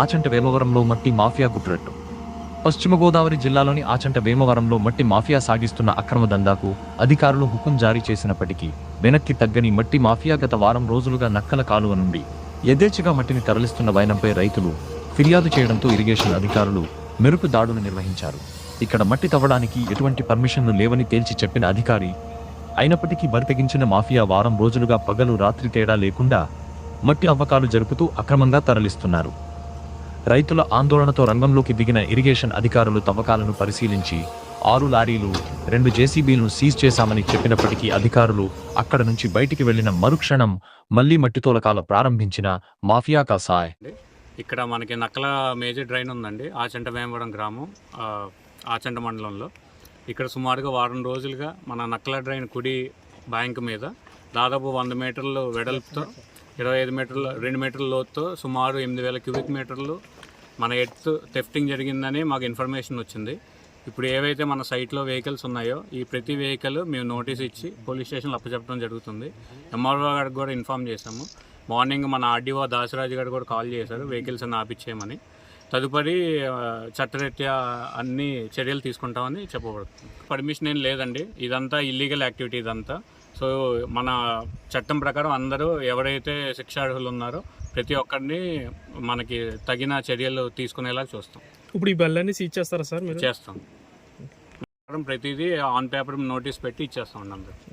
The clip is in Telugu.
ఆచంట వేమవరంలో మట్టి మాఫియా గుట్టురట్టు. పశ్చిమ గోదావరి జిల్లాలోని ఆచంట వేమవరంలో మట్టి మాఫియా సాగిస్తున్న అక్రమ దందాకు అధికారులు హుకుం జారీ చేసినప్పటికీ వెనక్కి తగ్గని మట్టి మాఫియా గత వారం రోజులుగా నక్కల కాలువ నుండి యథేచ్ఛగా మట్టిని తరలిస్తున్న వైనంపై రైతులు ఫిర్యాదు చేయడంతో ఇరిగేషన్ అధికారులు మెరుపు దాడులు నిర్వహించారు. ఇక్కడ మట్టి తవ్వడానికి ఎటువంటి పర్మిషన్లు లేవని తేల్చి చెప్పిన అధికారి అయినప్పటికీ బరితెగించిన మాఫియా వారం రోజులుగా పగలు రాత్రి తేడా లేకుండా మట్టి అవ్వకాలు జరుపుతూ అక్రమంగా తరలిస్తున్నారు. రైతుల ఆందోళనతో రంగంలోకి దిగిన ఇరిగేషన్ అధికారులు తవ్వకాలను పరిశీలించి 6 లారీలు 2 జేసీబీలను సీజ్ చేశామని చెప్పినప్పటికీ అధికారులు అక్కడ నుంచి బయటికి వెళ్లిన మరుక్షణం మళ్లీ మట్టి తోలకాలు ప్రారంభించిన మాఫియా కాసాయ్. ఇక్కడ మనకి నక్కల మేజర్ డ్రైన్ ఉందండి. ఆచంట వేమవరం గ్రామం, ఆచంట మండలంలో. ఇక్కడ సుమారుగా వారం రోజులుగా మన నక్కల డ్రైన్ కుడి బ్యాంక్ మీద దాదాపు 100 మీటర్లు వెడల్పుతో 25 మీటర్ల 2 మీటర్ల లోతుతో సుమారు 8000 క్యూబిక్ మీటర్లు మన ఎర్త్ థెఫ్టింగ్ జరిగిందని మాకు ఇన్ఫర్మేషన్ వచ్చింది. ఇప్పుడు ఏవైతే మన సైట్లో వెహికల్స్ ఉన్నాయో ఈ ప్రతి వెహికల్ మేము నోటీస్ ఇచ్చి పోలీస్ స్టేషన్లో అప్పచెప్పడం జరుగుతుంది. ఎంఆర్ఓ గారికి కూడా ఇన్ఫామ్ చేశాము. మార్నింగ్ మన ఆర్డీఓ దాసరాజు గారు కూడా కాల్ చేశారు వెహికల్స్ అన్ని ఆపిచ్చేయమని. తదుపరి చట్టరీత్యా అన్ని చర్యలు తీసుకుంటామని చెప్పబడుతుంది. పర్మిషన్ ఏం లేదండి, ఇదంతా ఇల్లీగల్ యాక్టివిటీ ఇదంతా. సో మన చట్టం ప్రకారం అందరూ ఎవరైతే శిక్షార్హులు ఉన్నారో ప్రతి ఒక్కరిని మనకి తగిన చర్యలు తీసుకునేలా చూస్తాం. ఇప్పుడు ఈ బళ్ళన్నీ సీజ్ చేస్తారా సార్? మీరు చేస్తాం. ప్రతిదీ ఆన్ పేపర్ నోటీస్ పెట్టి ఇచ్చేస్తాం అందరూ.